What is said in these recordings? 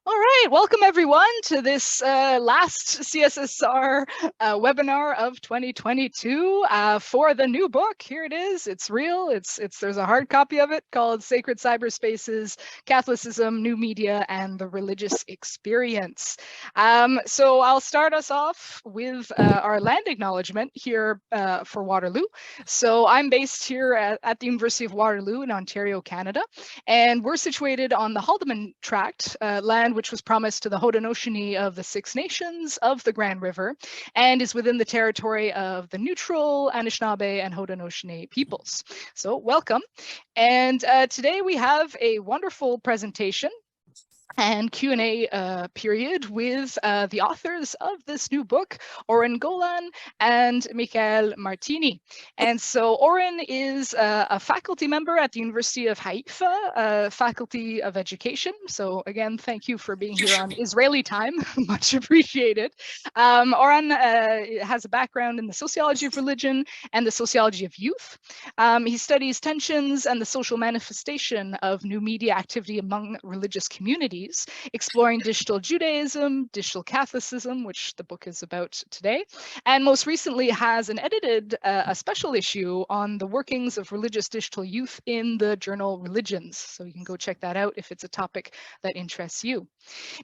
All right, welcome everyone to this last CSSR webinar of 2022 for the new book. Here it is. It's real. There's a hard copy of it called Sacred Cyberspaces, Catholicism, New Media, and the Religious Experience. So I'll start us off with our land acknowledgement here for Waterloo. So I'm based here at the University of Waterloo in Ontario, Canada, and we're situated on the Haldimand Tract, land which was promised to the Haudenosaunee of the Six Nations of the Grand River, and is within the territory of the neutral Anishinaabe and Haudenosaunee peoples. So welcome. And today we have a wonderful presentation and Q&A period with the authors of this new book, Oren Golan and Michele Martini. And so Oren is a faculty member at the University of Haifa, Faculty of Education. So again, thank you for being here on Israeli time, much appreciated. Oren has a background in the sociology of religion and the sociology of youth. He studies tensions and the social manifestation of new media activity among religious communities, exploring digital Judaism, digital Catholicism, which the book is about today, and most recently has edited a special issue on the workings of religious digital youth in the journal Religions. So you can go check that out if it's a topic that interests you.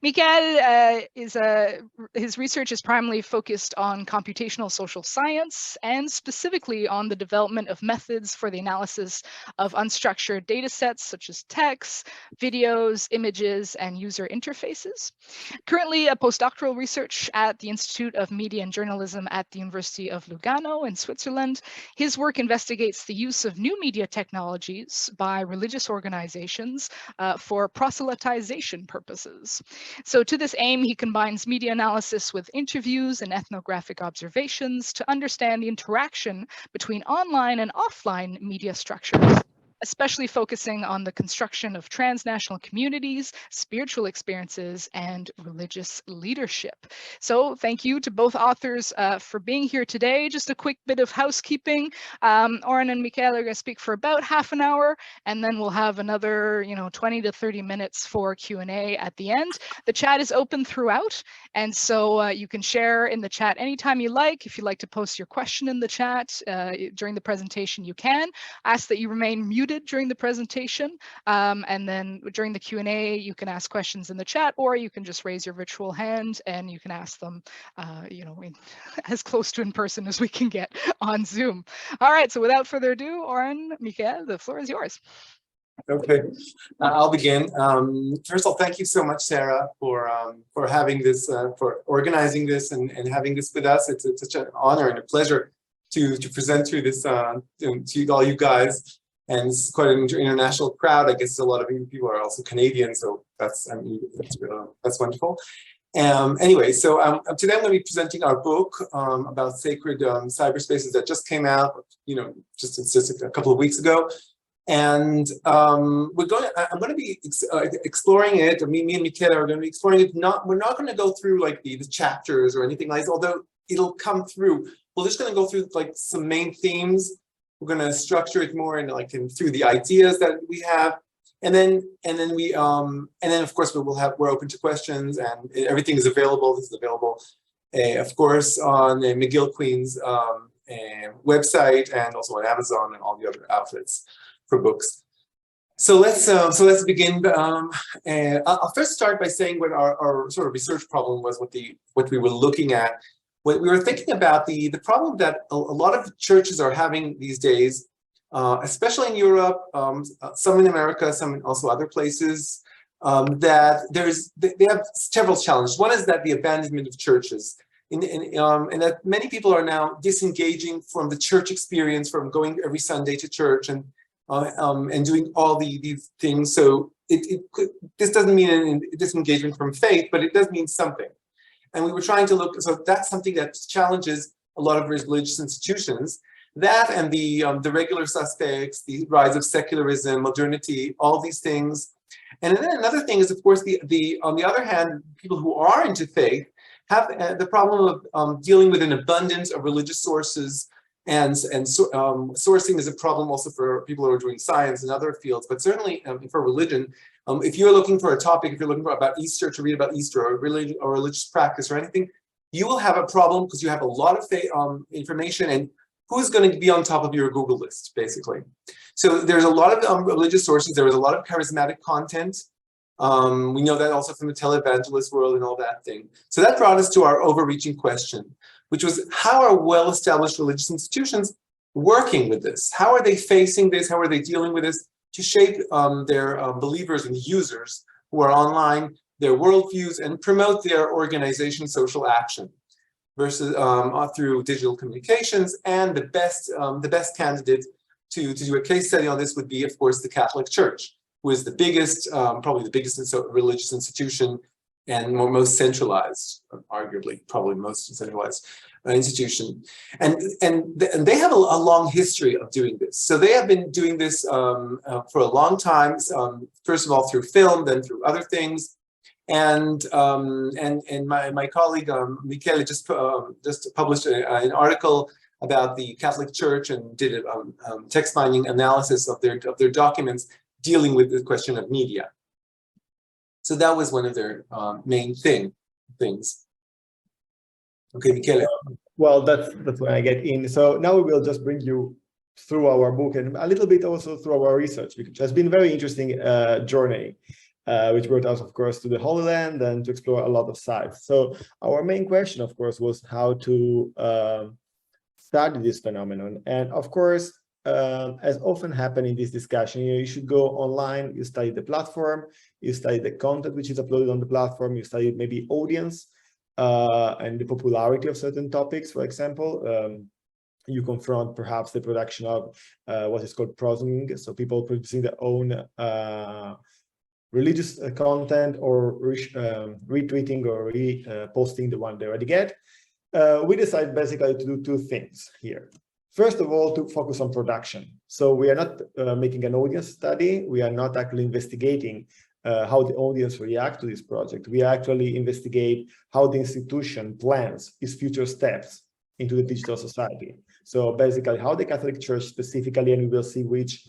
Michele his research is primarily focused on computational social science and specifically on the development of methods for the analysis of unstructured data sets such as text, videos, images, and user interfaces. Currently a postdoctoral research at the Institute of Media and Journalism at the University of Lugano in Switzerland. His work investigates the use of new media technologies by religious organizations for proselytization purposes. So to this aim, he combines media analysis with interviews and ethnographic observations to understand the interaction between online and offline media structures, especially focusing on the construction of transnational communities, spiritual experiences, and religious leadership. So thank you to both authors for being here today. Just a quick bit of housekeeping. Oren and Michele are going to speak for about half an hour, and then we'll have another 20 to 30 minutes for Q&A at the end. The chat is open throughout, and so you can share in the chat anytime you like. If you'd like to post your question in the chat during the presentation, you can. Ask that you remain muted during the presentation, and then during the Q&A you can ask questions in the chat, or you can just raise your virtual hand and you can ask them as close to in person as we can get on Zoom. All right, so without further ado, Oren, Michele, the floor is yours. Okay, I'll begin. First of all, thank you so much, Sarah, for having this, for organizing this and having this with us. It's such an honor and a pleasure to present to this to all you guys. And it's quite an international crowd. I guess a lot of people are also Canadian, so that's wonderful. Anyway, so today I'm going to be presenting our book about sacred cyberspaces that just came out, just a couple of weeks ago. And I'm going to be exploring it. Me and Michele are going to be exploring it. We're not going to go through like the chapters or anything like that, although it'll come through. We're just going to go through like some main themes. We're going to structure it more through the ideas that we have, and then of course we're open to questions, and everything is available. This is available, of course, on McGill Queen's website, and also on Amazon and all the other outlets for books. So let's begin. I'll first start by saying what our sort of research problem was, what we were looking at. What we were thinking about the problem that a lot of churches are having these days, especially in Europe, some in America, some in also other places, that they have several challenges. One is that the abandonment of churches, and that many people are now disengaging from the church experience, from going every Sunday to church and doing all these things. So this doesn't mean a disengagement from faith, but it does mean something. And we were trying to look, so that's something that challenges a lot of religious institutions. That and the regular suspects, the rise of secularism, modernity, all these things. And then another thing is, of course, on the other hand, people who are into faith have the problem of dealing with an abundance of religious sources Sourcing is a problem also for people who are doing science and other fields, but certainly for religion. If you're looking for a topic, if you're looking for about Easter, to read about Easter or religious practice or anything, you will have a problem because you have a lot of information, and who's going to be on top of your Google list, basically. So there's a lot of religious sources. There was a lot of charismatic content. We know that also from the televangelist world and all that thing. So that brought us to our overreaching question, which was, how are well-established religious institutions working with this? How are they facing this? How are they dealing with this to shape their believers and users who are online, their worldviews, and promote their organization social action versus through digital communications? And the best candidate to do a case study on this would be, of course, the Catholic Church, who is the biggest, probably the biggest religious institution and most centralized, arguably, probably most centralized institution. And they have a long history of doing this. So they have been doing this for a long time, first of all through film, then through other things. And my colleague Michele just published an article about the Catholic Church and did a text mining analysis of their documents dealing with the question of media. So that was one of their main things. Okay, Michele. Well, that's when I get in. So now we will just bring you through our book and a little bit also through our research, which has been a very interesting journey, which brought us, of course, to the Holy Land and to explore a lot of sites. So our main question, of course, was how to study this phenomenon. And of course, as often happens in this discussion, you should go online, you study the platform, you study the content which is uploaded on the platform, you study maybe audience and the popularity of certain topics, for example. You confront perhaps the production of what is called prosuming, so people producing their own religious content or retweeting or reposting the one they already get. We decided basically to do two things here. First of all, to focus on production. So we are not making an audience study. We are not actually investigating how the audience react to this project. We actually investigate how the institution plans its future steps into the digital society. So basically how the Catholic Church specifically, and we will see which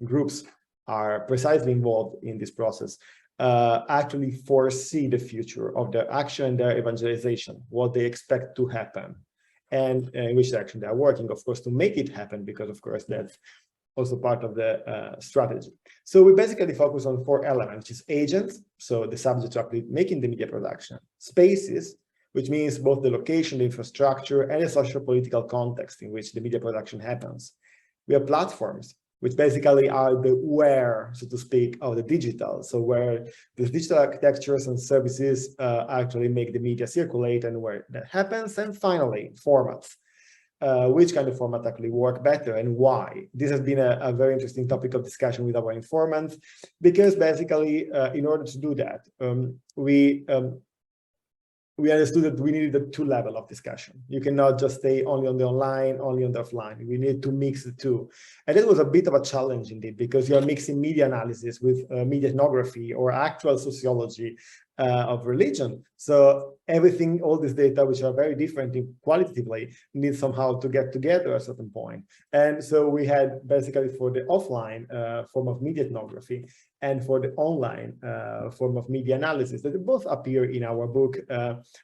groups are precisely involved in this process, actually foresee the future of their action and their evangelization, what they expect to happen, and in which direction they are working, of course, to make it happen, because, of course, that's also part of the strategy. So we basically focus on four elements, which is agents, so the subject actually making the media production; spaces, which means both the location, the infrastructure, and the social political context in which the media production happens. We have platforms, which basically are the where, so to speak, of the digital. So where the digital architectures and services actually make the media circulate and where that happens. And finally, formats. Which kind of format actually work better and why? This has been a very interesting topic of discussion with our informants, because basically, in order to do that, we understood that we needed a two-level of discussion. You cannot just stay only on the online, only on the offline. We need to mix the two. And it was a bit of a challenge indeed, because you are mixing media analysis with media ethnography or actual sociology of religion. So everything, all this data, which are very different qualitatively, need somehow to get together at a certain point. And so we had basically for the offline form of media ethnography and for the online form of media analysis, that both appear in our book,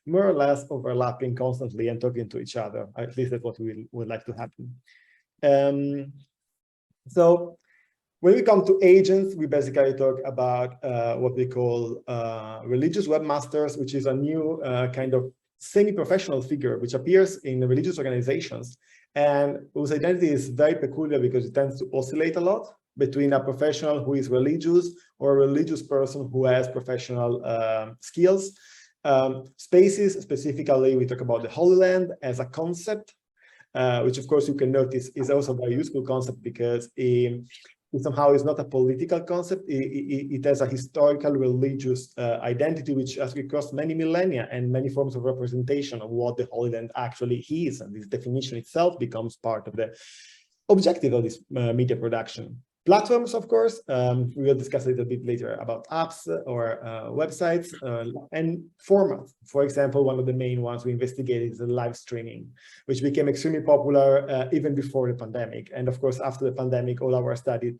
more or less overlapping constantly and talking to each other. At least that's what we would like to happen. So when we come to agents, we basically talk about what we call religious webmasters, which is a new kind of semi-professional figure which appears in religious organizations, and whose identity is very peculiar because it tends to oscillate a lot between a professional who is religious or a religious person who has professional skills. Spaces, specifically, we talk about the Holy Land as a concept, which of course you can notice is also a very useful concept because it somehow is not a political concept. It has a historical religious identity, which has crossed many millennia and many forms of representation of what the Holy Land actually is. And this definition itself becomes part of the objective of this media production. Platforms, of course, we will discuss a little bit later about apps or websites and formats. For example, one of the main ones we investigated is the live streaming, which became extremely popular even before the pandemic. And of course, after the pandemic, all our study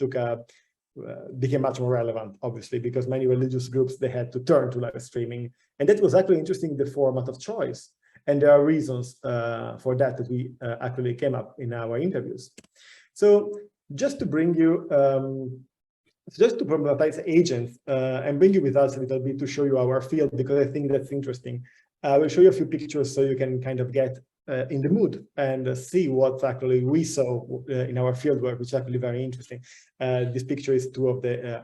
became much more relevant, obviously, because many religious groups, they had to turn to live streaming. And that was actually interesting, the format of choice. And there are reasons for that we actually came up in our interviews. So just to bring you, just to problematize agents and bring you with us a little bit to show you our field, because I think that's interesting. I will show you a few pictures so you can kind of get in the mood and see what actually we saw in our fieldwork, which is actually very interesting. This picture is two of the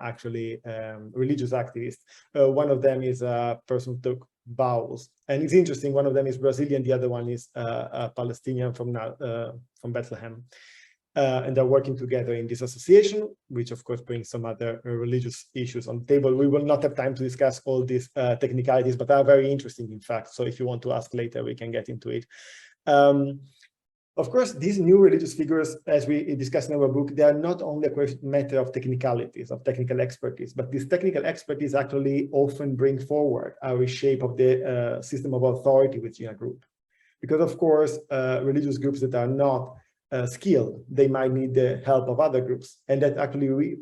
religious activists. One of them is a person who took vows, and it's interesting. One of them is Brazilian, the other one is a Palestinian from Bethlehem. And they're working together in this association, which of course brings some other religious issues on the table. We will not have time to discuss all these technicalities, but are very interesting, in fact. So if you want to ask later, we can get into it. Of course, these new religious figures, as we discussed in our book, they are not only a matter of technicalities, of technical expertise, but this technical expertise actually often bring forward a reshape of the system of authority within a group. Because of course, religious groups that are not skilled, they might need the help of other groups, and that actually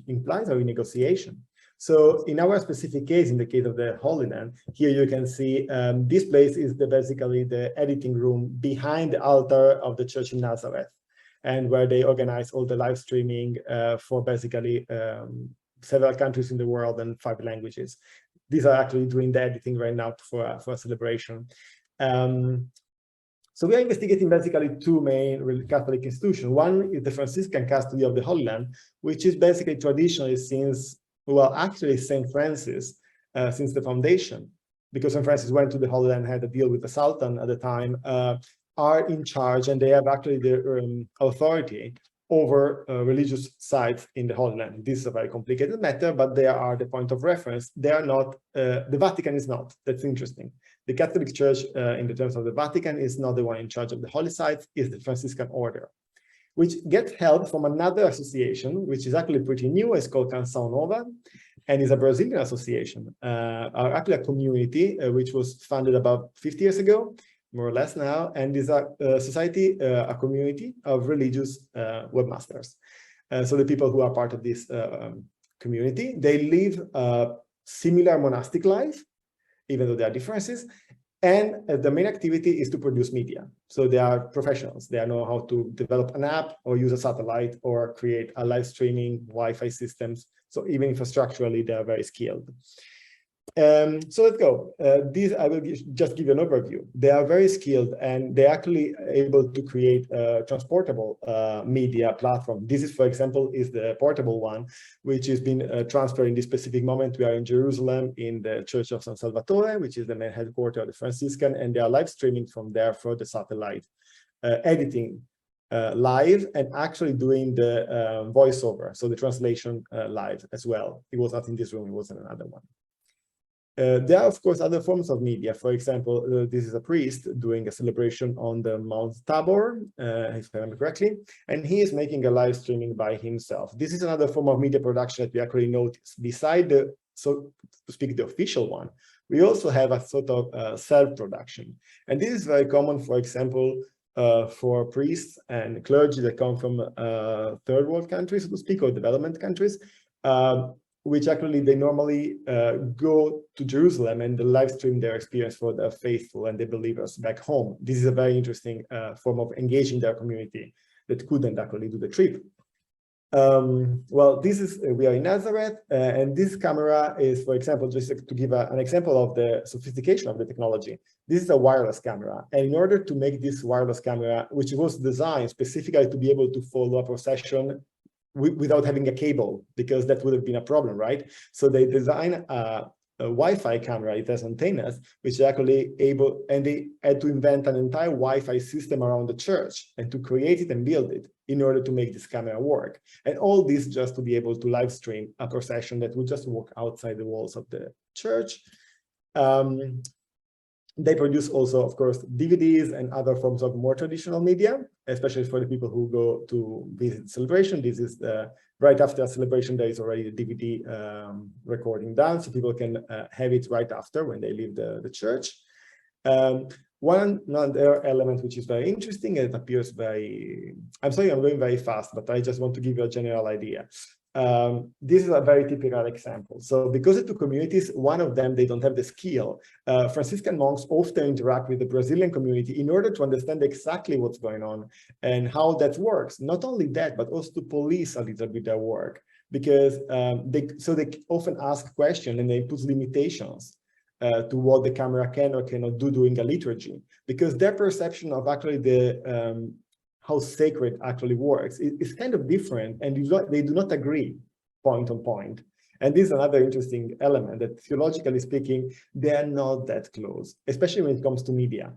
implies a renegotiation. So in our specific case, in the case of the Holy Land, here you can see this place is basically the editing room behind the altar of the church in Nazareth, and where they organize all the live streaming for basically several countries in the world and 5 languages. These are actually doing the editing right now for a celebration. So we are investigating basically 2 main Catholic institutions. One is the Franciscan custody of the Holy Land, which is basically traditionally since, well, actually St. Francis, since the foundation, because St. Francis went to the Holy Land and had a deal with the Sultan at the time, are in charge, and they have actually the authority over religious sites in the Holy Land. This is a very complicated matter, but they are the point of reference. They are not, the Vatican is not. That's interesting. The Catholic Church, in the terms of the Vatican, is not the one in charge of the holy sites, is the Franciscan order, which gets help from another association, which is actually pretty new. It's called Canção Nova, and is a Brazilian association, actually a community which was founded about 50 years ago, more or less now, and is a society, a community of religious webmasters. So the people who are part of this community, they live a similar monastic life, even though there are differences. And the main activity is to produce media. So they are professionals. They know how to develop an app or use a satellite or create a live streaming Wi-Fi systems. So even infrastructurally, they are very skilled. So let's go. These I will just give you an overview. They are very skilled, and they're actually able to create a transportable media platform. This is, for example, is the portable one, which has been transferred in this specific moment. We are in Jerusalem in the Church of San Salvatore, which is the main headquarters of the Franciscan, and they are live streaming from there for the satellite, editing live, and actually doing the voiceover, so the translation live as well. It was not in this room, it was in another one. There are, of course, other forms of media. For example, this is a priest doing a celebration on the Mount Tabor, if I remember correctly, and he is making a live streaming by himself. This is another form of media production that we actually notice. Beside the, so to speak, the official one, we also have a sort of self-production. And this is very common, for example, for priests and clergy that come from third world countries, so to speak, or development countries, which actually they normally go to Jerusalem and they live stream their experience for the faithful and the believers back home. This is a very interesting form of engaging their community that couldn't actually do the trip. Well, this is, we are in Nazareth, and this camera is, for example, just to give an example of the sophistication of the technology. This is a wireless camera, and in order to make this wireless camera, which was designed specifically to be able to follow a procession without having a cable, because that would have been a problem, right? So they design a Wi-Fi camera. It has antennas, which is actually able, and they had to invent an entire Wi-Fi system around the church and to create it and build it in order to make this camera work. And all this just to be able to live stream a procession that would just walk outside the walls of the church. They produce also, of course, DVDs and other forms of more traditional media, especially for the people who go to visit celebration. This is right after a celebration, there is already a DVD recording done, so people can have it right after when they leave the church. One other element which is very interesting, and it appears very, I'm sorry, I'm going very fast, but I just want to give you a general idea. This is a very typical example. So because the two communities, one of them, they don't have the skill. Franciscan monks often interact with the Brazilian community in order to understand exactly what's going on and how that works. Not only that, but also to police a little bit their work, because they often ask questions and they put limitations to what the camera can or cannot do during a liturgy, because their perception of actually the how sacred actually works is kind of different, and they do not agree point on point. And this is another interesting element, that theologically speaking, they are not that close, especially when it comes to media.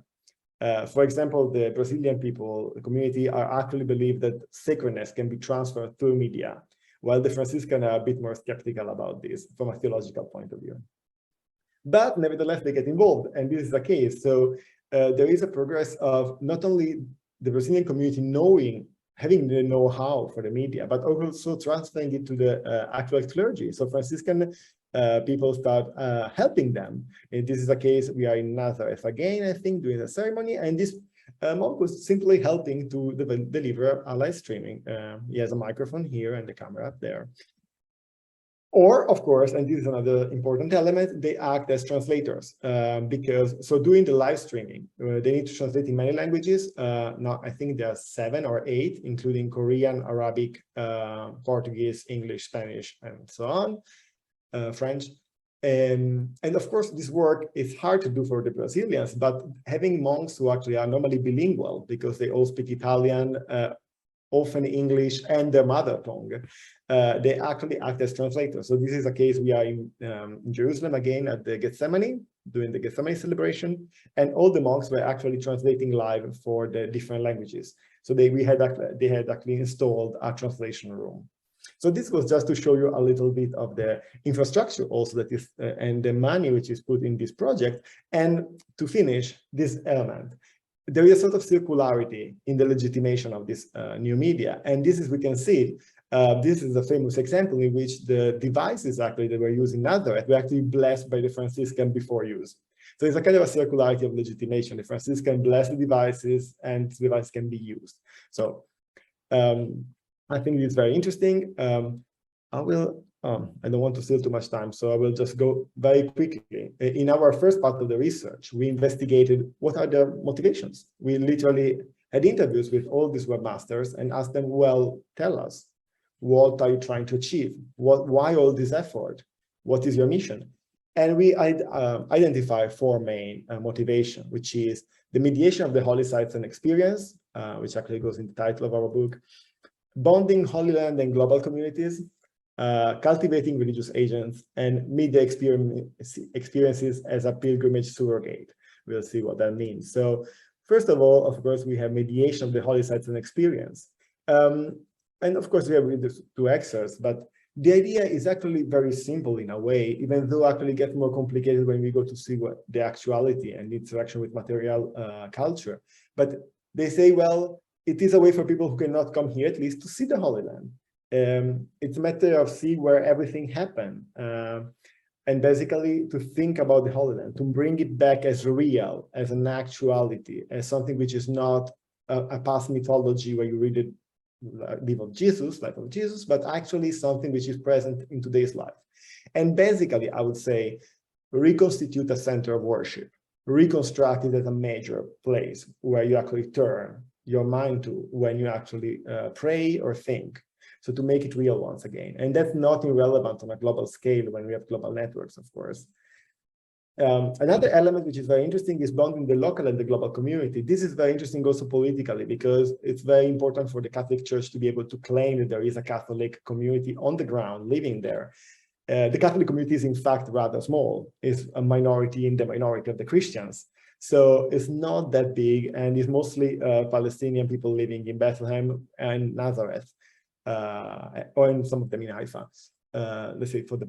For example, the Brazilian people, the community, are actually believe that sacredness can be transferred through media, while the Franciscan are a bit more skeptical about this from a theological point of view. But nevertheless, they get involved, and this is the case. So there is a progress of not only the Brazilian community having the know-how for the media, but also transferring it to the actual clergy. So Franciscan people start helping them. And this is the case, we are in Nazareth again, I think, during the ceremony, and this monk was simply helping to deliver a live streaming. He has a microphone here and the camera up there. Or, of course, and this is another important element, they act as translators, because, so doing the live streaming, they need to translate in many languages. Now, I think there are 7 or 8, including Korean, Arabic, Portuguese, English, Spanish, and so on, French. And of course, this work is hard to do for the Brazilians, but having monks who actually are normally bilingual, because they all speak Italian, often English, and their mother tongue, they actually act as translators. So this is a case, we are in Jerusalem again at the Gethsemane, doing the Gethsemane celebration, and all the monks were actually translating live for the different languages. So they had actually installed a translation room. So this was just to show you a little bit of the infrastructure also that is, and the money which is put in this project. And to finish this element, there is a sort of circularity in the legitimation of this new media. And this is, we can see, this is a famous example in which the devices actually that were used in Nazareth were actually blessed by the Franciscan before use. So it's a kind of a circularity of legitimation. The Franciscan bless the devices and the device can be used. So I think it's very interesting. I don't want to steal too much time, so I will just go very quickly. In our first part of the research, we investigated what are their motivations. We literally had interviews with all these webmasters and asked them, well, tell us, what are you trying to achieve? Why all this effort? What is your mission? And we identify 4 main motivations, which is the mediation of the holy sites and experience, which actually goes in the title of our book, bonding Holy Land and global communities, cultivating religious agents, and media experiences as a pilgrimage surrogate. We'll see what that means. So first of all, of course, we have mediation of the holy sites and experience. And of course, we have these 2 excerpts, but the idea is actually very simple in a way, even though actually gets more complicated when we go to see what the actuality and the interaction with material culture. But they say, well, it is a way for people who cannot come here at least to see the Holy Land. It's a matter of see where everything happened, and basically to think about the Holy Land, to bring it back as real, as an actuality, as something which is not a past mythology where you read it, life of Jesus, but actually something which is present in today's life. And basically, I would say, reconstitute a center of worship, reconstruct it as a major place where you actually turn your mind to when you actually pray or think. So to make it real once again. And that's not irrelevant on a global scale when we have global networks, of course. Another element which is very interesting is bonding the local and the global community. This is very interesting also politically, because it's very important for the Catholic Church to be able to claim that there is a Catholic community on the ground living there. The Catholic community is in fact rather small. It's a minority in the minority of the Christians. So it's not that big, and it's mostly Palestinian people living in Bethlehem and Nazareth, or in some of them in Haifa, let's say for the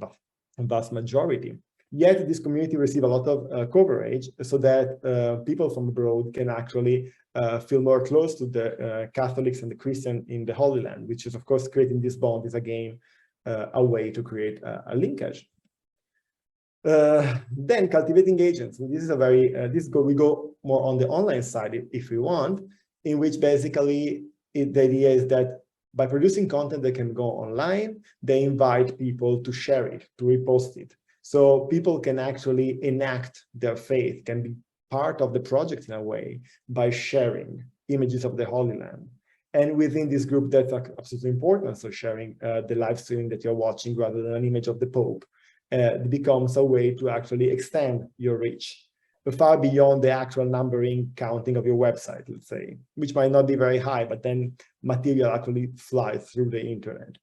vast majority. Yet this community receives a lot of coverage so that people from abroad can actually feel more close to the Catholics and the Christian in the Holy Land, which is, of course, creating this bond is again a way to create a linkage. Then cultivating agents. This is a very, we go more on the online side if we want, in which basically the idea is that by producing content that can go online, they invite people to share it, to repost it. So people can actually enact their faith, can be part of the project in a way by sharing images of the Holy Land. And within this group, that's absolutely important. So sharing the live streaming that you're watching rather than an image of the Pope becomes a way to actually extend your reach far beyond the actual numbering counting of your website, let's say, which might not be very high, but then material actually flies through the internet.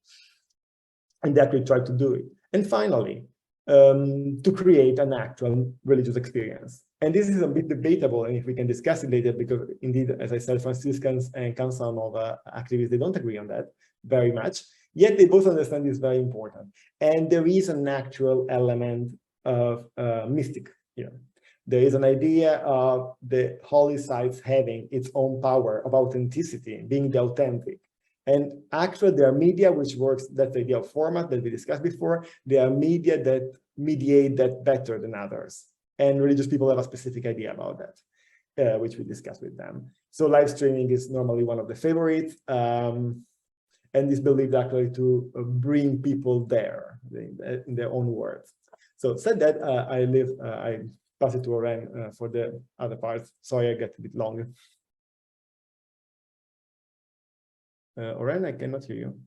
And that we try to do it. And finally, to create an actual religious experience. And this is a bit debatable, and if we can discuss it later, because indeed, as I said, Franciscans and Council of activists, they don't agree on that very much. Yet they both understand this very important. And there is an actual element of mystic here. There is an idea of the holy sites having its own power of authenticity, being the authentic. And actually, there are media which works, that's the idea of format that we discussed before. There are media that mediate that better than others. And religious people have a specific idea about that, which we discussed with them. So live streaming is normally one of the favorites. And is believed actually to bring people there in their own words. So said that, I pass it to Oren for the other parts. Sorry, I get a bit longer. Oren, I cannot hear you.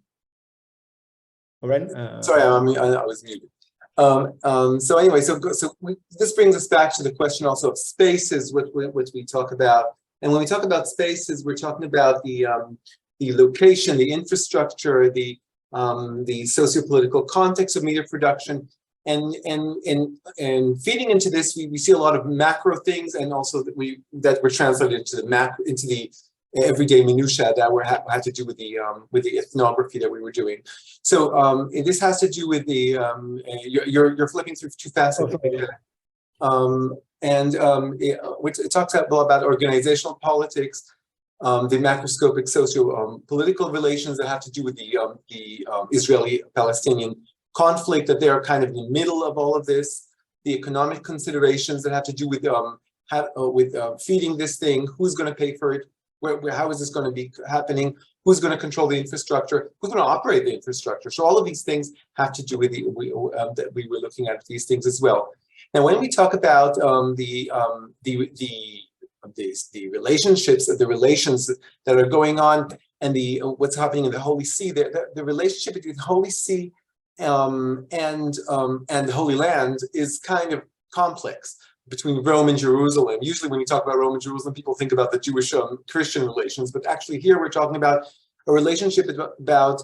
Oren? Sorry, I was muted. So anyway, this brings us back to the question also of spaces, which we talk about. And when we talk about spaces, we're talking about the location, the infrastructure, the socio-political context of media production, and feeding into this, we see a lot of macro things, and also that were translated into the everyday minutiae that had to do with the ethnography that we were doing. So this has to do with the you're flipping through too fast. It talks about organizational politics, the macroscopic socio-political relations that have to do with the Israeli-Palestinian conflict, that they are kind of in the middle of all of this, the economic considerations that have to do with feeding this thing, who's going to pay for it, how is this going to be happening, who's going to control the infrastructure, who's going to operate the infrastructure. So all of these things have to do with that we were looking at these things as well. Now, when we talk about the relationships, the relations that are going on, and what's happening in the Holy See, the relationship between the Holy See and the Holy Land is kind of complex between Rome and Jerusalem. Usually when you talk about Rome and Jerusalem, people think about the Jewish-Christian relations, but actually here we're talking about a relationship about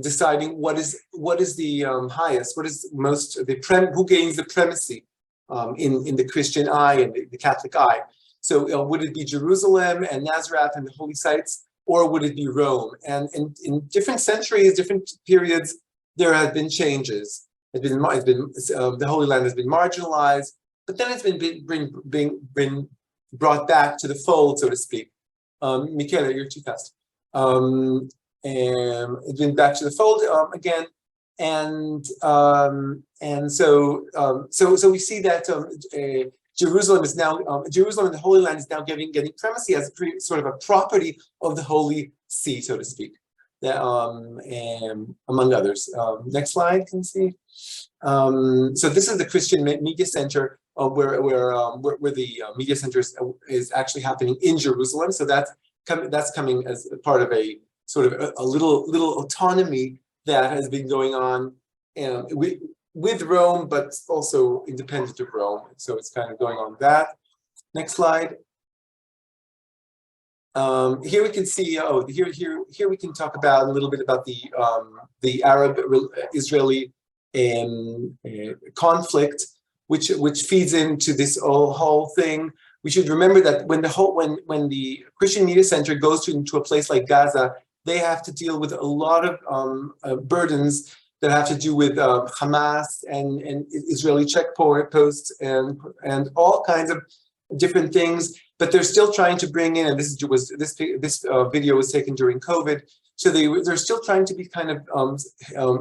deciding what is the highest, what is who gains the primacy in the Christian eye and the Catholic eye. So would it be Jerusalem and Nazareth and the holy sites, or would it be Rome? And in different centuries, different periods, there have been changes. The Holy Land has been marginalized, but then it's been brought back to the fold, so to speak. Michele, you're too fast. And it's been back to the fold again, and so we see that Jerusalem is now Jerusalem and the Holy Land is now getting primacy as sort of a property of the Holy See, so to speak. And among others. Next slide, can you see? So this is the Christian Media Center, where the media center is actually happening in Jerusalem. So that's coming as part of a sort of a little autonomy that has been going on with Rome, but also independent of Rome. So it's kind of going on that. Next slide. Here we can see. Here we can talk about a little bit about the Arab-Israeli conflict, which feeds into this whole thing. We should remember that when the Christian Media Center goes into a place like Gaza, they have to deal with a lot of burdens that have to do with Hamas and Israeli checkposts and all kinds of different things. But they're still trying to bring in, and this video was taken during COVID, so they're still trying to be kind of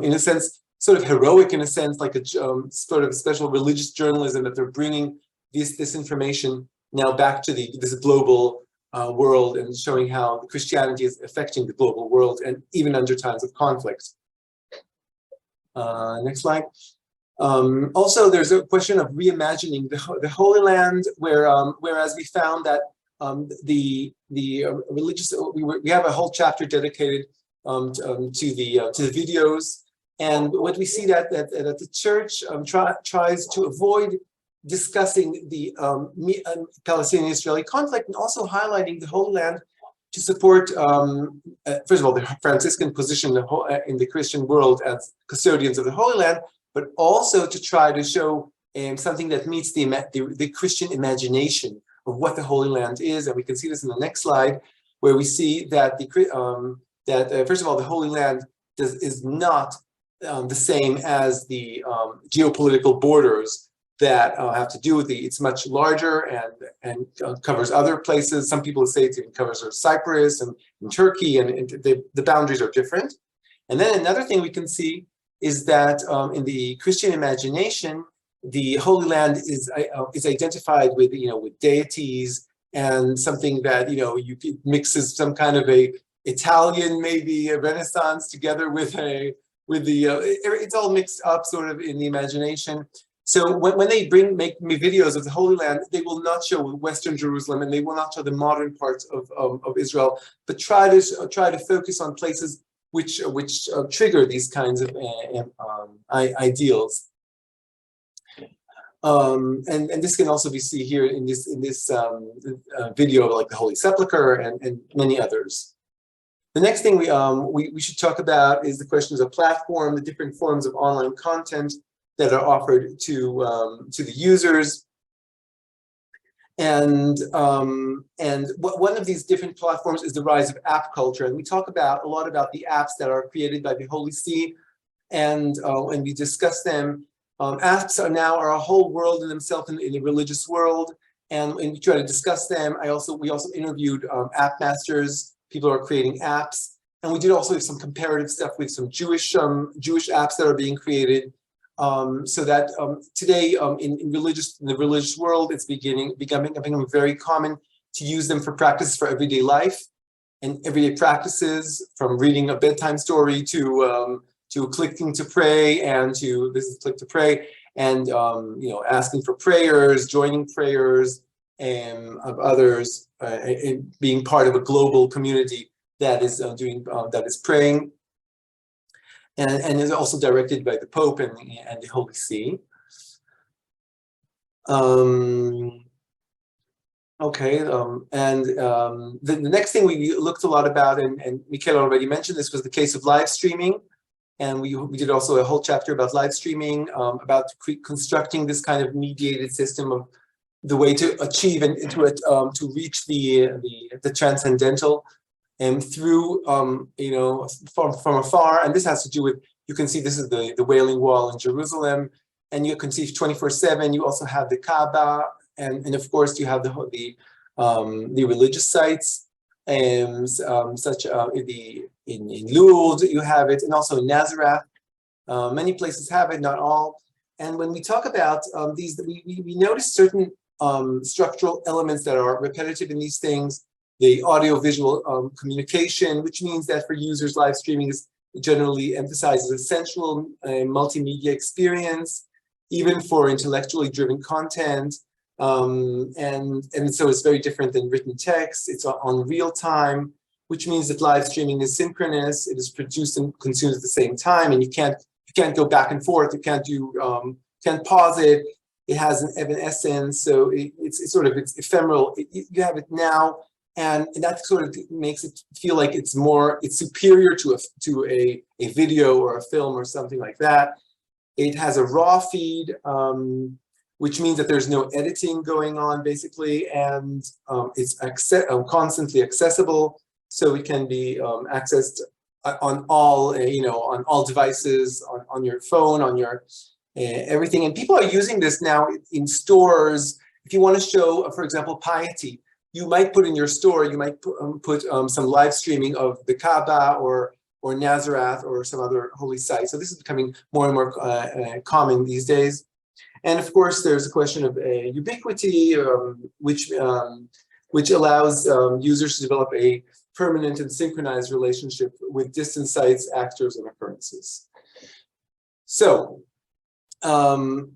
in a sense sort of heroic, in a sense, like a sort of special religious journalism, that they're bringing this information now back to this global world and showing how Christianity is affecting the global world, and even under times of conflict. Next slide. Also, there's a question of reimagining the Holy Land, whereas we found that the religious, we have a whole chapter dedicated to the videos, and what we see that the church tries to avoid discussing the Palestinian-Israeli conflict, and also highlighting the Holy Land to support, first of all, the Franciscan position in the Christian world as custodians of the Holy Land, but also to try to show something that meets the Christian imagination of what the Holy Land is. And we can see this in the next slide, where we see that first of all, the Holy Land is not the same as the geopolitical borders that have to do with it's much larger and covers other places. Some people say it even covers Cyprus and Turkey, and the boundaries are different. And then another thing we can see is that in the Christian imagination, the Holy Land is identified with with deities, and something that mixes some kind of a Italian, maybe a Renaissance, together with it's all mixed up sort of in the imagination. So when they make me videos of the Holy Land, they will not show Western Jerusalem, and they will not show the modern parts of Israel, but try to focus on places which trigger these kinds of ideals. And this can also be seen here in this video, like the Holy Sepulchre and many others. The next thing we should talk about is the questions of platform, the different forms of online content that are offered to the users. And one of these different platforms is the rise of app culture. And we talk a lot about the apps that are created by the Holy See, and we discuss them. Apps are a whole world in themselves in the religious world, and when we try to discuss them, we also interviewed app masters, people who are creating apps, and we did also some comparative stuff with some Jewish apps that are being created. So that today in the religious world, it's becoming very common to use them for practices for everyday life and everyday practices, from reading a bedtime story to clicking to pray, and this is click to pray, and asking for prayers, joining prayers of others, and being part of a global community that is praying. And is also directed by the Pope and the Holy See. The next thing we looked a lot about, and Michele already mentioned this, was the case of live streaming. And we did also a whole chapter about live streaming, about constructing this kind of mediated system of the way to achieve and to reach the transcendental. And through, from afar, and this has to do with, you can see this is the Wailing Wall in Jerusalem, and you can see 24/7. You also have the Kaaba, and of course you have the religious sites, such in Lourdes you have it, and also in Nazareth. Many places have it, not all. And when we talk about these, we notice certain structural elements that are repetitive in these things. The audio-visual communication, which means that for users, live streaming is generally emphasizes a sensual multimedia experience, even for intellectually driven content. And so it's very different than written text. It's on real time, which means that live streaming is synchronous. It is produced and consumed at the same time, and you can't go back and forth. You can't pause it. It has an evanescence, so it's ephemeral. You have it now. And that sort of makes it feel like it's superior to a video or a film or something like that. It has a raw feed, which means that there's no editing going on, basically, and it's constantly accessible, so it can be accessed on all on all devices, on your phone, on your everything. And people are using this now in stores. If you want to show, for example, piety, you might put in your store, you might put some live streaming of the Kaaba or Nazareth or some other holy site. So this is becoming more and more common these days. And of course, there's a question of ubiquity, which allows users to develop a permanent and synchronized relationship with distant sites, actors, and occurrences. So our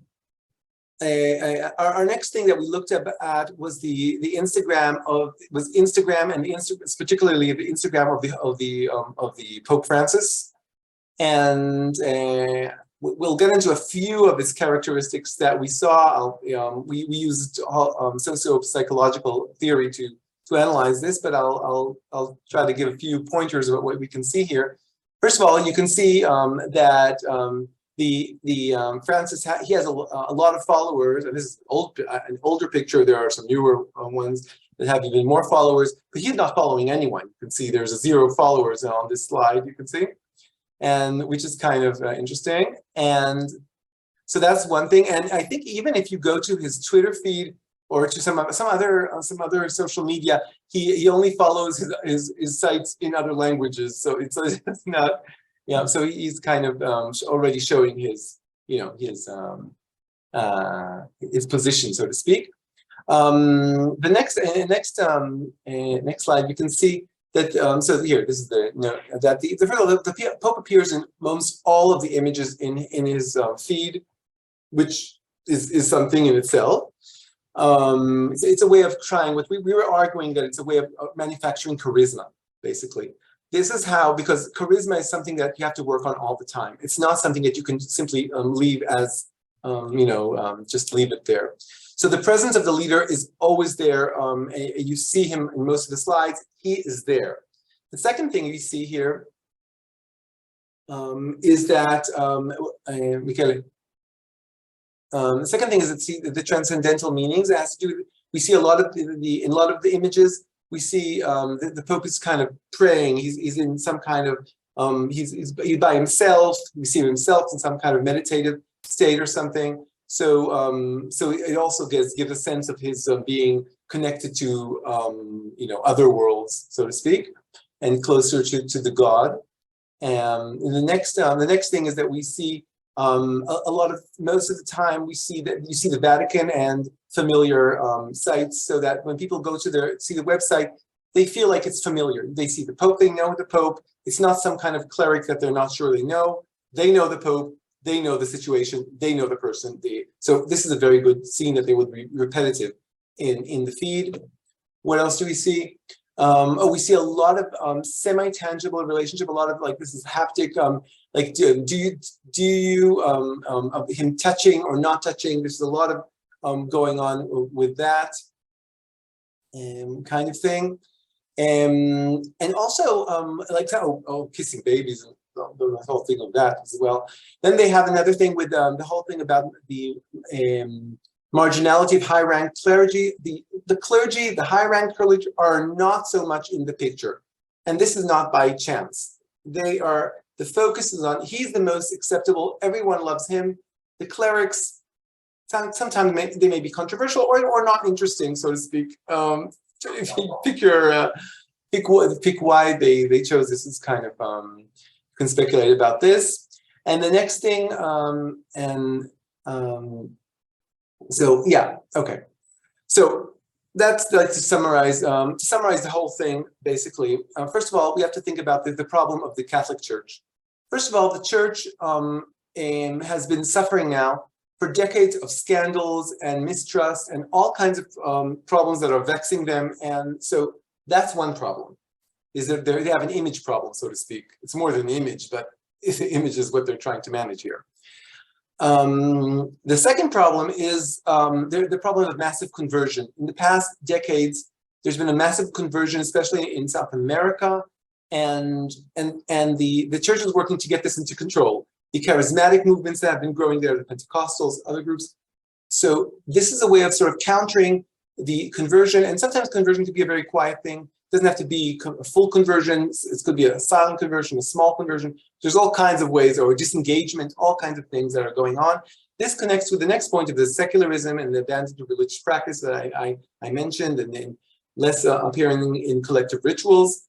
next thing that we looked at was the Instagram and particularly the Instagram of the Pope Francis, and we'll get into a few of its characteristics that we saw. We used socio-psychological theory to analyze this, but I'll try to give a few pointers about what we can see here. First of all, you can see that Francis he has a lot of followers, and this is an older picture. There are some newer ones that have even more followers, but he's not following anyone. You can see there's 0 followers on this slide. You can see, and which is kind of interesting. And so that's one thing. And I think even if you go to his Twitter feed or to some other social media, he only follows his sites in other languages. So it's not. Yeah, so he's kind of already showing his position, so to speak. The next slide, you can see that. So here, this is the Pope appears in almost all of the images in his feed, which is something in itself. It's a way of trying. What we were arguing that it's a way of manufacturing charisma, basically. This is how, because charisma is something that you have to work on all the time. It's not something that you can simply leave as, just leave it there. So the presence of the leader is always there. You see him in most of the slides. He is there. The second thing you see here is that, Michele, the second thing is that the transcendental meanings. It has to do. We see a lot of in a lot of the images. We see the Pope is kind of praying. He's in some kind of he's by himself. We see himself in some kind of meditative state or something. So so it also gives a sense of his being connected to other worlds, so to speak, and closer to the God. And the next thing is that we see most of the time you see the Vatican and familiar sites, so that when people go to see the website, they feel like it's familiar. They see the Pope, they know the Pope. It's not some kind of cleric that they're not sure they know. They know the Pope, they know the situation, they know the person. So this is a very good scene that they would be repetitive in the feed. What else do we see? We see a lot of semi-tangible relationship, a lot of this is haptic, like do you of him touching or not touching. There's a lot of going on with that kind of thing, and also kissing babies and the whole thing of that as well. Then they have another thing with the whole thing about the marginality of high-ranked clergy. The clergy, the high-ranked clergy, are not so much in the picture, and this is not by chance. The focus is on he's the most acceptable. Everyone loves him. The clerics, sometimes they may be controversial or not interesting, so to speak. So if you pick why they chose this, is kind of you can speculate about this. And the next thing, so yeah, okay. So that's like to summarize the whole thing, basically. First of all, we have to think about the problem of the Catholic Church. First of all, the Church has been suffering now for decades of scandals and mistrust and all kinds of problems that are vexing them. And so that's one problem, is that they have an image problem, so to speak. It's more than an image, but the image is what they're trying to manage here. The second problem is the problem of massive conversion. In the past decades, there's been a massive conversion, especially in South America, and the church is working to get this into control. The charismatic movements that have been growing there, the Pentecostals, other groups. So this is a way of sort of countering the conversion, and sometimes conversion can be a very quiet thing. doesn't have to be a full conversion. It could be a silent conversion, a small conversion. There's all kinds of ways, or disengagement, all kinds of things that are going on. This connects with the next point of the secularism and the abandonment of religious practice that I mentioned, and then less appearing in collective rituals.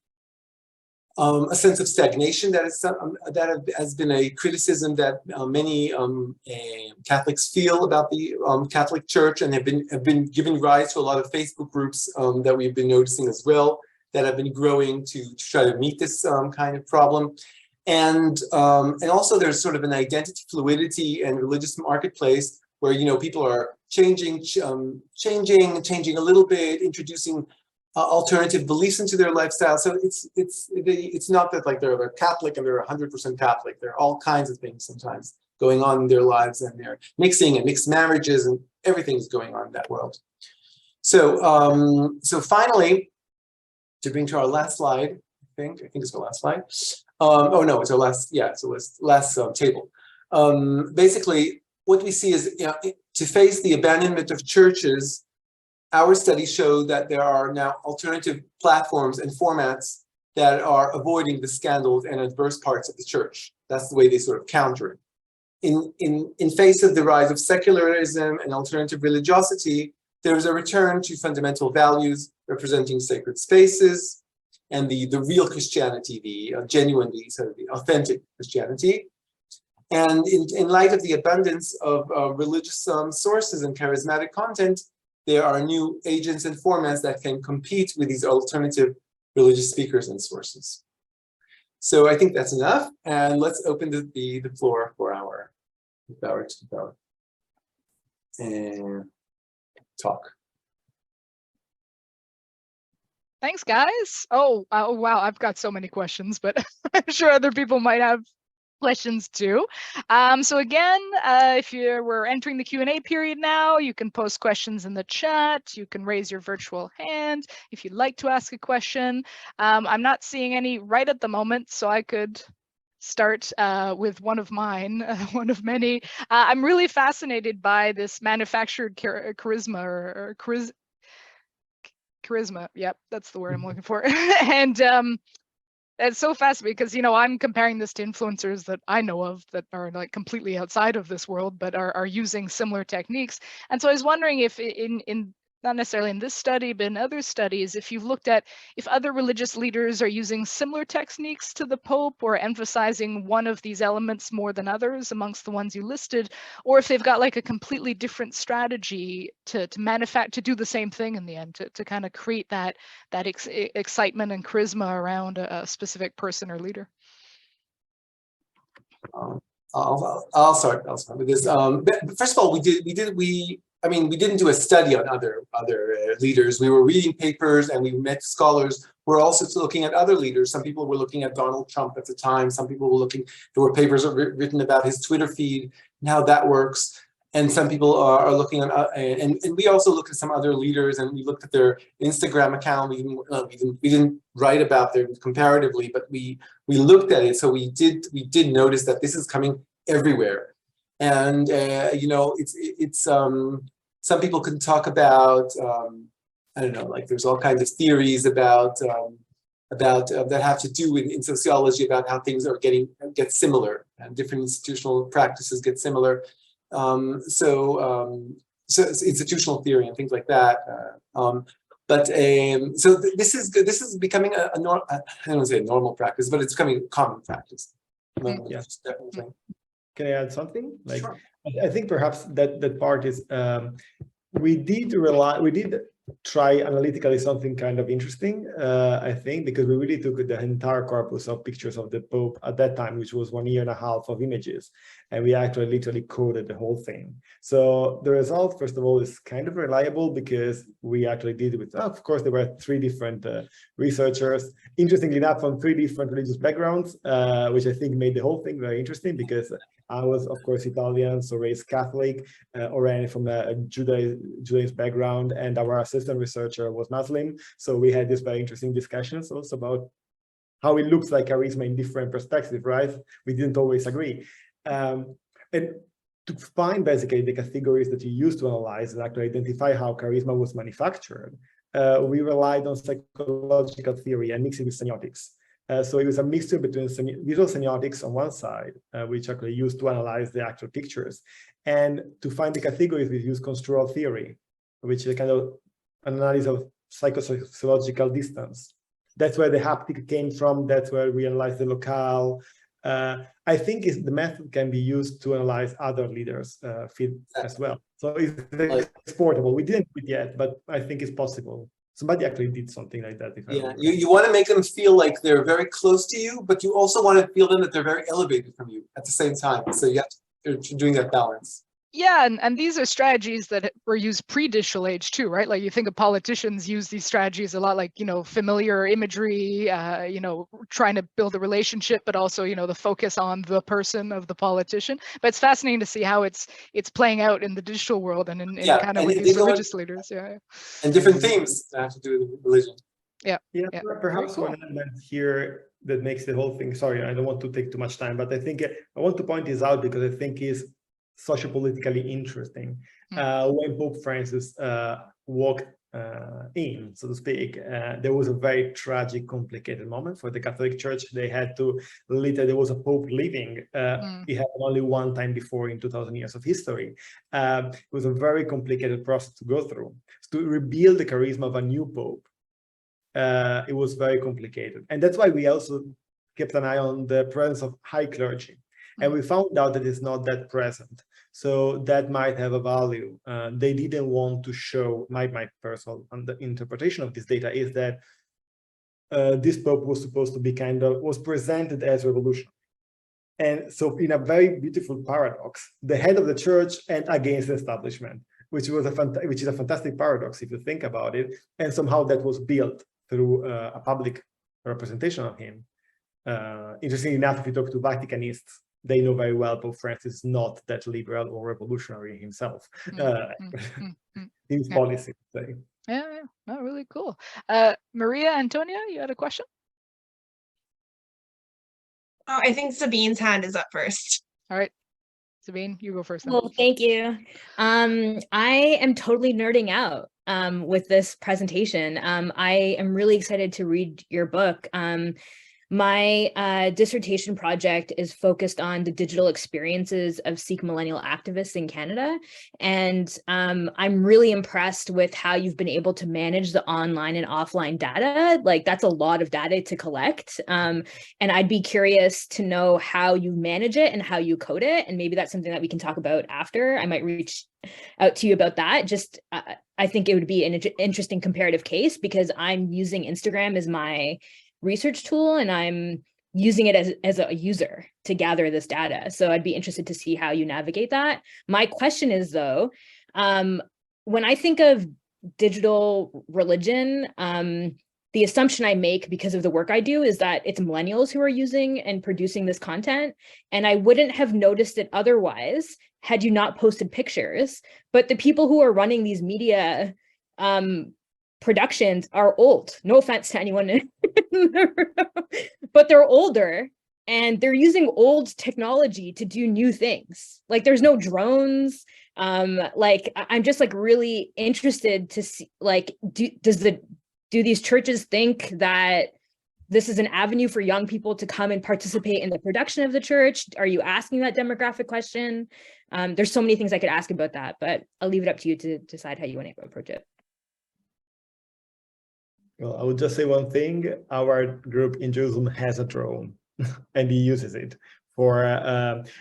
A sense of stagnation that has been a criticism that many Catholics feel about the Catholic Church, and have been giving rise to a lot of Facebook groups that we've been noticing as well, that have been growing to try to meet this kind of problem. And also there's sort of an identity fluidity and religious marketplace where, you know, people are changing a little bit, introducing alternative beliefs into their lifestyle. So it's not that like they're Catholic and they're 100% Catholic. There are all kinds of things sometimes going on in their lives, and they're mixing and mixed marriages, and everything's going on in that world. So so finally, to bring to our last slide, I think it's the last slide. Oh no, it's our last, yeah, so it's last table. Basically, what we see is, you know, to face the abandonment of churches, our studies show that there are now alternative platforms and formats that are avoiding the scandals and adverse parts of the church. That's the way they sort of counter it. In face of the rise of secularism and alternative religiosity, there is a return to fundamental values representing sacred spaces and the real Christianity, the genuinely, sort of the authentic Christianity. And in light of the abundance of religious sources and charismatic content, there are new agents and formats that can compete with these alternative religious speakers and sources. So I think that's enough, and let's open the floor for our talk. Thanks, guys. Oh, wow, I've got so many questions, but I'm sure other people might have questions too. So again, if we're entering the Q&A period now, you can post questions in the chat. You can raise your virtual hand if you'd like to ask a question. I'm not seeing any right at the moment, so I could start with one of mine, one of many. I'm really fascinated by this manufactured charisma or charisma. Yep, that's the word I'm looking for. And it's so fascinating because, you know, I'm comparing this to influencers that I know of that are like completely outside of this world, but are using similar techniques. And so I was wondering if in not necessarily in this study, but in other studies, if you've looked at if other religious leaders are using similar techniques to the Pope or emphasizing one of these elements more than others amongst the ones you listed, or if they've got like a completely different strategy to do the same thing in the end, to kind of create that excitement and charisma around a specific person or leader. I'll start with this. First of all, we didn't do a study on other leaders. We were reading papers and we met scholars. We're also looking at other leaders. Some people were looking at Donald Trump at the time. Some people were looking, there were papers written about his Twitter feed and how that works. And some people are looking at, and we also looked at some other leaders, and we looked at their Instagram account. We didn't write about them comparatively, but we looked at it. So we did notice that this is coming everywhere. And you know, it's some people can talk about I don't know, like there's all kinds of theories about that have to do in sociology about how things are get similar and different institutional practices get similar. So it's institutional theory and things like that. So this is becoming I don't want to say a normal practice, but it's becoming a common practice. Yeah. Definitely. Can I add something? Like, sure. I think perhaps that part is we did try analytically something kind of interesting, I think, because we really took the entire corpus of pictures of the Pope at that time, which was 1.5 years of images, and we actually literally coded the whole thing. So the result, first of all, is kind of reliable because we actually did it with, of course, there were 3 different researchers, interestingly enough, from 3 different religious backgrounds, which I think made the whole thing very interesting because I was, of course, Italian, so raised Catholic, Oren from a Judaism background, and our assistant researcher was Muslim. So we had this very interesting discussions also about how it looks like charisma in different perspectives, right? We didn't always agree. And to find basically the categories that you use to analyze and actually identify how charisma was manufactured, we relied on psychological theory and mixed it with semiotics. So it was a mixture between visual semiotics on one side, which actually used to analyze the actual pictures, and to find the categories, we use construal theory, which is a kind of analysis of psychosociological distance. That's where the haptic came from. That's where we analyze the locale. I think the method can be used to analyze other leaders' feed as well. So it's exportable. We didn't do it yet, but I think it's possible. Somebody actually did something like that. Yeah, you want to make them feel like they're very close to you, but you also want to feel them that they're very elevated from you at the same time. So you're doing that balance. Yeah, and these are strategies that were used pre-digital age too, right? Like you think of politicians use these strategies a lot, like, familiar imagery, trying to build a relationship, but also, the focus on the person of the politician. But it's fascinating to see how it's playing out in the digital world and in kind of with these religious leaders. Yeah. And different themes that have to do with religion. Yeah. Perhaps one element here that makes the whole thing, sorry, I don't want to take too much time, but I think I want to point this out because I think it's sociopolitically interesting. When Pope Francis walked in, so to speak, there was a very tragic, complicated moment for the Catholic Church. They had to there was a Pope leaving. It happened only one time before in 2000 years of history. It was a very complicated process to go through. To rebuild the charisma of a new Pope, it was very complicated. And that's why we also kept an eye on the presence of high clergy. And we found out that it's not that present. So that might have a value. They didn't want to show, my personal interpretation of this data is that this Pope was supposed to be was presented as revolutionary. And so in a very beautiful paradox, the head of the church and against the establishment, which is a fantastic paradox if you think about it. And somehow that was built through a public representation of him. Interestingly enough, if you talk to Vaticanists, they know very well Pope Francis is not that liberal or revolutionary himself. His policy. Yeah, oh, really cool. Maria Antonia, you had a question? Oh, I think Sabine's hand is up first. All right, Sabine, you go first. Well, thank you. I am totally nerding out with this presentation. I am really excited to read your book. My dissertation project is focused on the digital experiences of Sikh millennial activists in Canada. And I'm really impressed with how you've been able to manage the online and offline data. Like, that's a lot of data to collect. And I'd be curious to know how you manage it and how you code it. And maybe that's something that we can talk about after. I might reach out to you about that. Just, I think it would be an interesting comparative case because I'm using Instagram as my research tool and I'm using it as a user to gather this data. So I'd be interested to see how you navigate that. My question is though, when I think of digital religion, the assumption I make because of the work I do is that it's millennials who are using and producing this content. And I wouldn't have noticed it otherwise had you not posted pictures. But the people who are running these media productions are old. No offense to anyone in the room, but they're older and they're using old technology to do new things. Like there's no drones. Like I'm just like really interested to see, like, do these churches think that this is an avenue for young people to come and participate in the production of the church? Are you asking that demographic question? There's so many things I could ask about that, but I'll leave it up to you to decide how you want to approach it. Well, I would just say one thing. Our group in Jerusalem has a drone and he uses it for,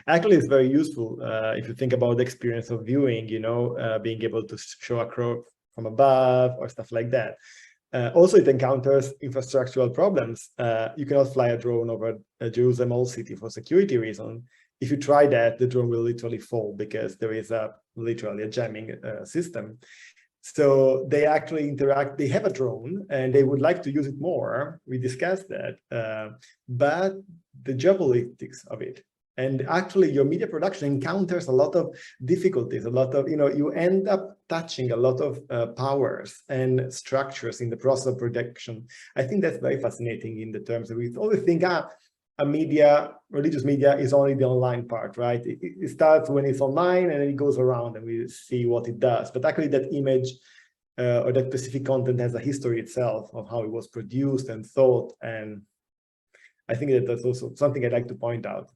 actually it's very useful if you think about the experience of viewing, being able to show a crowd from above or stuff like that. Also, it encounters infrastructural problems. You cannot fly a drone over Jerusalem old city for security reasons. If you try that, the drone will literally fall because there is literally a jamming system. So they actually interact, they have a drone and they would like to use it more. We discussed that, but the geopolitics of it. And actually your media production encounters a lot of difficulties, a lot of, you end up touching a lot of powers and structures in the process of production. I think that's very fascinating in the terms of we always think, religious media is only the online part, right? It starts when it's online and then it goes around and we see what it does. But actually that image or that specific content has a history itself of how it was produced and thought. And I think that that's also something I'd like to point out.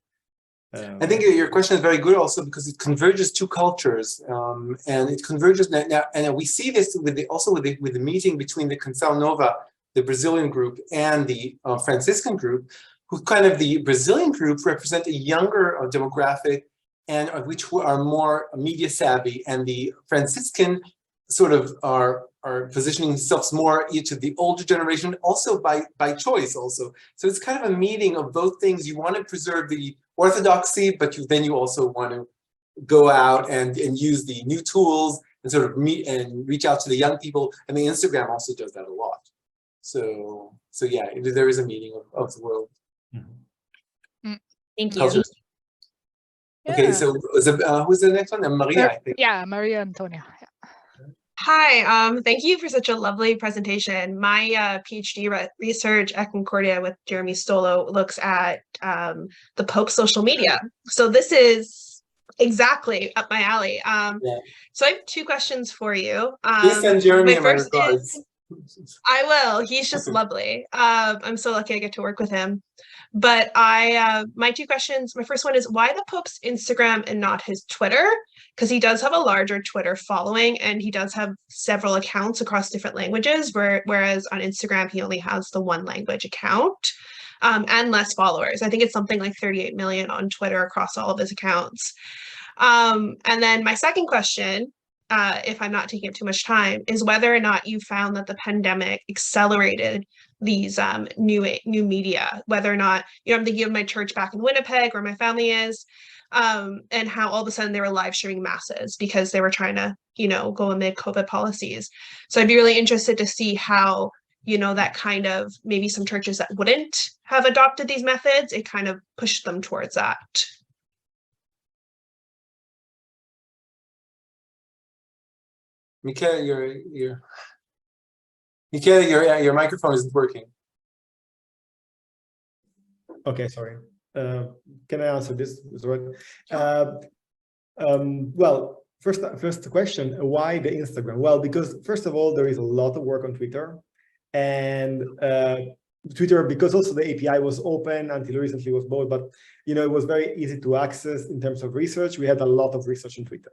I think your question is very good also because it converges two cultures, and it converges now, and we see this with the meeting between the Canção Nova, the Brazilian group, and the Franciscan group, who kind of the Brazilian group represent a younger demographic and which are more media savvy, and the Franciscan sort of are positioning themselves more into the older generation, also by choice also. So it's kind of a meeting of both things. You want to preserve the orthodoxy, but then you also want to go out and use the new tools and sort of meet and reach out to the young people. And the Instagram also does that a lot. So yeah, there is a meeting of the world. Thank you. Cultures. Okay, so who's the next one? Maria, I think. Yeah, Maria Antonia. Yeah. Hi, thank you for such a lovely presentation. My PhD research at Concordia with Jeremy Stolo looks at the Pope's social media. So this is exactly up my alley. So I have two questions for you. Please send Jeremy my my first regards. I will. He's just lovely. I'm so lucky I get to work with him. But my two questions, my first one is why the Pope's Instagram and not his Twitter? Because he does have a larger Twitter following and he does have several accounts across different languages, whereas on Instagram, he only has the one language account and less followers. I think it's something like 38 million on Twitter across all of his accounts. And then my second question, if I'm not taking up too much time, is whether or not you found that the pandemic accelerated these new media, whether or not, I'm thinking of my church back in Winnipeg where my family is, and how all of a sudden they were live streaming masses because they were trying to, go amid COVID policies. So I'd be really interested to see how, that kind of maybe some churches that wouldn't have adopted these methods, it kind of pushed them towards that. Michele, your microphone isn't working. Okay, sorry. Can I answer this? Well, first question, why the Instagram? Well, because first of all, there is a lot of work on Twitter, and Twitter, because also the API was open until recently was bought, but it was very easy to access in terms of research. We had a lot of research on Twitter.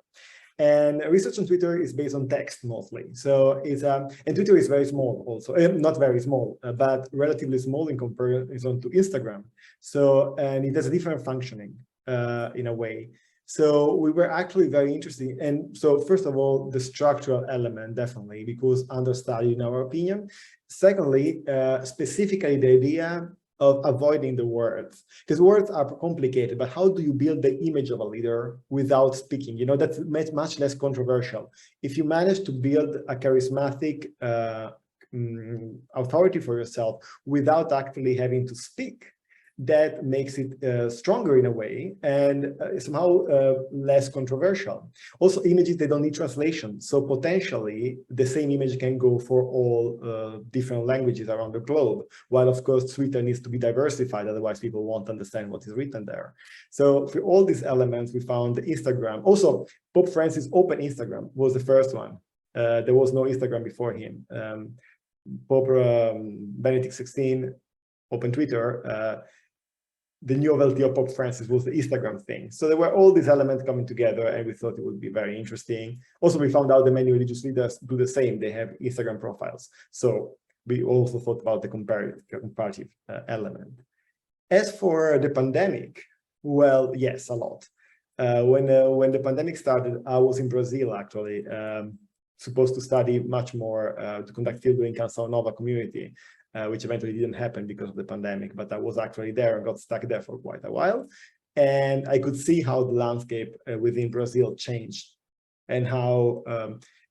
And research on Twitter is based on text mostly. So it's and Twitter is very small also, not very small, but relatively small in comparison to Instagram. So, and it has a different functioning in a way. So we were actually very interested. And so first of all, the structural element, definitely, because understudied in our opinion. Secondly, specifically the idea of avoiding the words, because words are complicated, but how do you build the image of a leader without speaking? That's much less controversial. If you manage to build a charismatic authority for yourself without actually having to speak, that makes it stronger in a way and somehow less controversial. Also, images, they don't need translation. So potentially the same image can go for all different languages around the globe, while of course Twitter needs to be diversified, otherwise people won't understand what is written there. So for all these elements, we found Instagram. Also, Pope Francis opened Instagram, was the first one. There was no Instagram before him. Pope Benedict XVI opened Twitter. The novelty of Pope Francis was the Instagram thing. So there were all these elements coming together and we thought it would be very interesting. Also, we found out that many religious leaders do the same. They have Instagram profiles. So we also thought about the comparative element. As for the pandemic, well, yes, a lot. When the pandemic started, I was in Brazil, actually, supposed to study much more, to conduct fieldwork in Canção Nova community. Which eventually didn't happen because of the pandemic, but I was actually there and got stuck there for quite a while. And I could see how the landscape within Brazil changed and how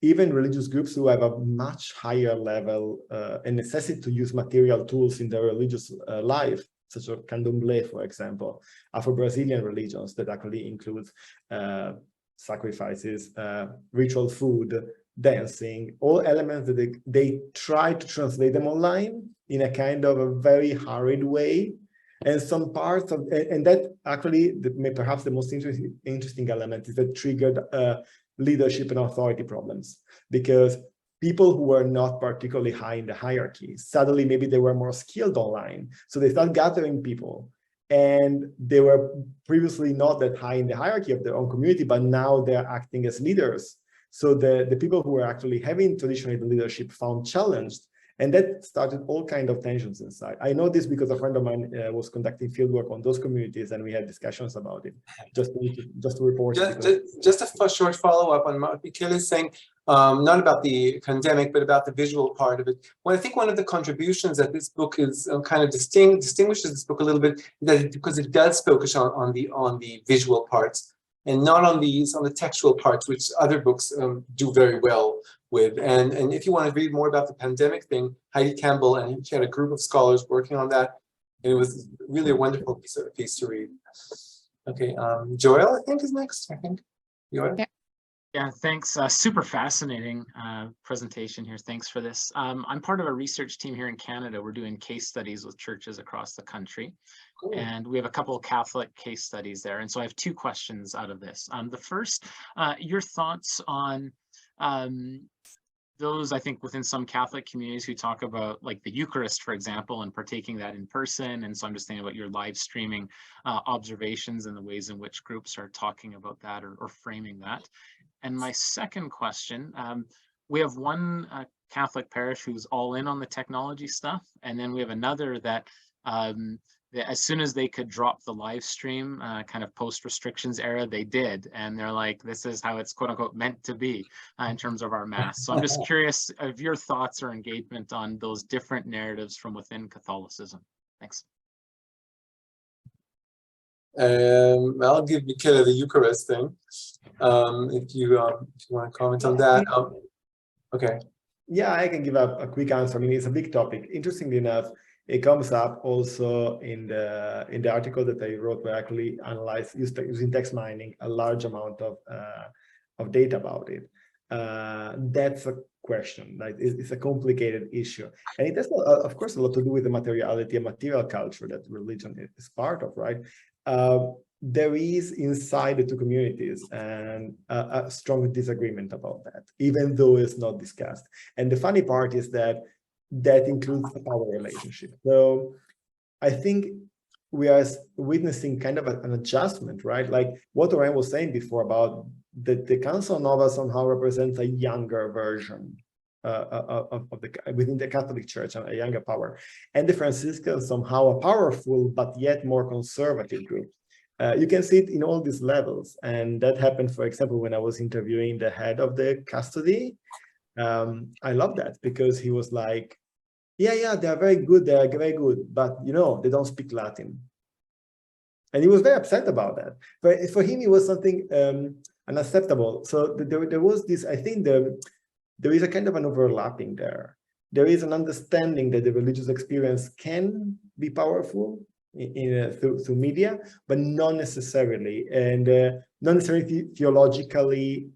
even religious groups who have a much higher level and necessity to use material tools in their religious life, such as candomblé, for example, Afro-Brazilian religions that actually include sacrifices, ritual food, dancing, all elements that they try to translate them online in a kind of a very hurried way. And some parts of, and that actually, perhaps the most interesting element is that triggered leadership and authority problems. Because people who were not particularly high in the hierarchy. Suddenly, maybe they were more skilled online. So they start gathering people. And they were previously not that high in the hierarchy of their own community, but now they're acting as leaders. So the people who were actually having traditionally the leadership found challenged. And that started all kinds of tensions inside. I know this because a friend of mine was conducting fieldwork on those communities, and we had discussions about it. Just to report. Just a short follow-up on what Michele is saying, not about the pandemic, but about the visual part of it. Well, I think one of the contributions that this book is kind of distinguishes this book a little bit, because it does focus on the visual parts and not on the textual parts, which other books do very well with. And if you want to read more about the pandemic thing, Heidi Campbell, and she had a group of scholars working on that. And it was really a wonderful piece to read. Okay, Joel, I think, is next. I think. Joel? Yeah, thanks. Super fascinating presentation here. Thanks for this. I'm part of a research team here in Canada. We're doing case studies with churches across the country. Cool. And we have a couple of Catholic case studies there. And so I have two questions out of this. The first, your thoughts on those, I think, within some Catholic communities who talk about like the Eucharist, for example, and partaking that in person. And so I'm just thinking about your live streaming observations and the ways in which groups are talking about that or framing that. And my second question, we have one Catholic parish who's all in on the technology stuff. And then we have another that as soon as they could drop the live stream kind of post restrictions era, they did. And they're like, this is how it's quote unquote meant to be in terms of our mass. So I'm just curious of your thoughts or engagement on those different narratives from within Catholicism. Thanks. I'll give Michele the Eucharist thing. If you want to comment on that. Okay. Yeah, I can give a quick answer. I mean, it's a big topic. Interestingly enough, it comes up also in the article that I wrote, where I actually analyzed using text mining a large amount of data about it. That's a question. Like, it's a complicated issue, and it has, of course, a lot to do with the materiality and material culture that religion is part of, right? There is inside the two communities and a strong disagreement about that, even though it's not discussed. And the funny part is that includes the power relationship. So I think we are witnessing kind of an adjustment, right? Like what Oren was saying before about the Council Nova somehow represents a younger version within the Catholic Church, a younger power, and the Franciscans somehow a powerful but yet more conservative group. You can see it in all these levels, and that happened, for example, when I was interviewing the head of the custody. I love that because he was like, yeah, they are very good, but they don't speak Latin. And he was very upset about that. But for him, it was something unacceptable. So there was this, I think there is a kind of an overlapping there. There is an understanding that the religious experience can be powerful through media, but not necessarily, and not necessarily theologically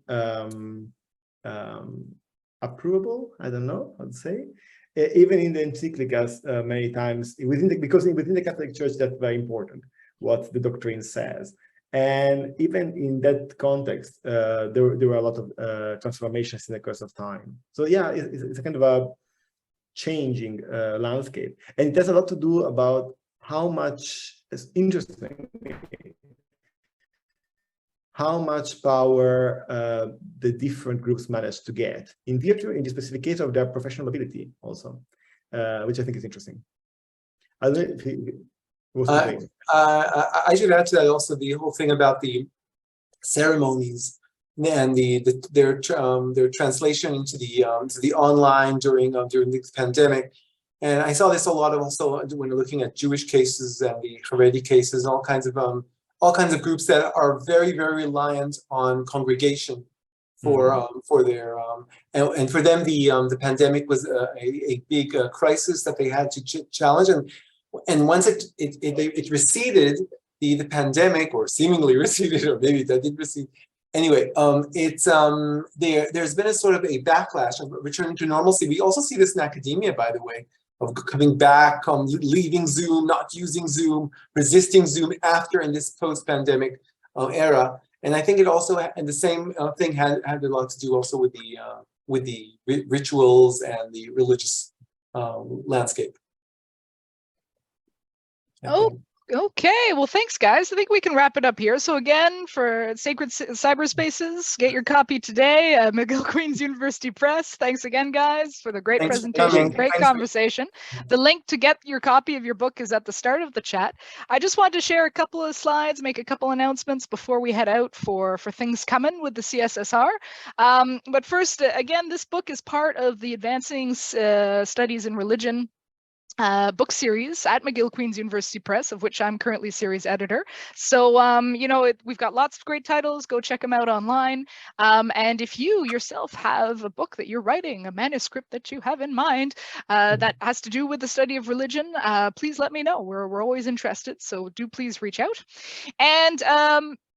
approvable. I don't know how to say. Even in the encyclicals, many times because within the Catholic Church, that's very important what the doctrine says. And even in that context, there were a lot of transformations in the course of time. So yeah, it's a kind of a changing landscape, and it has a lot to do about how much, it's interesting, how much power the different groups manage to get in virtue, in the specific case of their professional ability also, which I think is interesting. I don't know if he was I should add to that also the whole thing about the ceremonies and their translation into the online during this pandemic. And I saw this a lot also when looking at Jewish cases and the Haredi cases, all kinds of groups that are very, very reliant on congregation for their and for them the pandemic was a big crisis that they had to challenge, and once it receded, the pandemic, or seemingly receded, or maybe that did recede. Anyway, there's been a sort of a backlash of returning to normalcy. We also see this in academia, by the way, of coming back, leaving Zoom, not using Zoom, resisting Zoom after in this post-pandemic era. And I think it also, and the same thing had a lot to do also with rituals and the religious landscape. Oh, okay. Well, thanks, guys. I think we can wrap it up here. So again, for Sacred Cyberspaces, get your copy today. McGill Queen's University Press. Thanks again, guys, for the great Thanks for presentation, coming. great Thanks. conversation. The link to get your copy of your book is at the start of the chat. I just wanted to share a couple of slides, make a couple announcements before we head out for things coming with the CSSR. But first, again, this book is part of the Advancing Studies in Religion book series at McGill Queen's University Press, of which I'm currently series editor. So, you know, we've got lots of great titles. Go check them out online. And if you yourself have a book that you're writing, a manuscript that you have in mind that has to do with the study of religion, please let me know. We're always interested. So do please reach out. And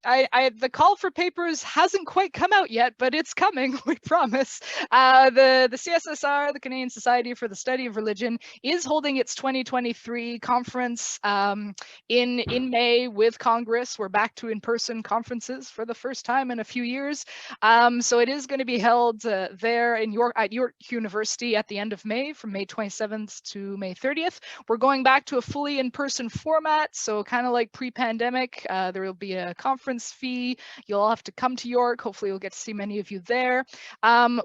the call for papers hasn't quite come out yet, but it's coming, we promise. The CSSR, the Canadian Society for the Study of Religion, is holding its 2023 conference in May with Congress. We're back to in-person conferences for the first time in a few years. So it is going to be held there at York University at the end of May, from May 27th to May 30th. We're going back to a fully in-person format, so kind of like pre-pandemic. There will be a conference fee. You'll all have to come to York. Hopefully you'll get to see many of you there.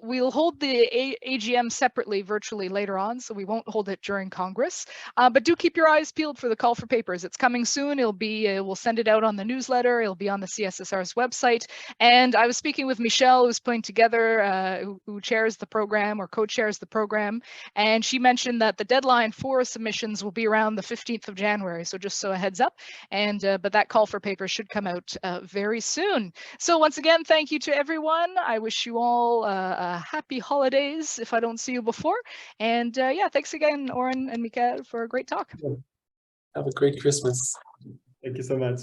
We'll hold the AGM separately virtually later on, so we won't hold it during Congress. But do keep your eyes peeled for the call for papers. It's coming soon. It'll be, we'll send it out on the newsletter. It'll be on the CSSR's website. And I was speaking with Michele, who's putting together, who chairs the program or co-chairs the program. And she mentioned that the deadline for submissions will be around the 15th of January. So just so a heads up. And but that call for papers should come out very soon. So once again, thank you to everyone. I wish you all happy holidays if I don't see you before. And yeah, thanks again, Oren and Michele, for a great talk. Have a great Christmas. Thank you so much.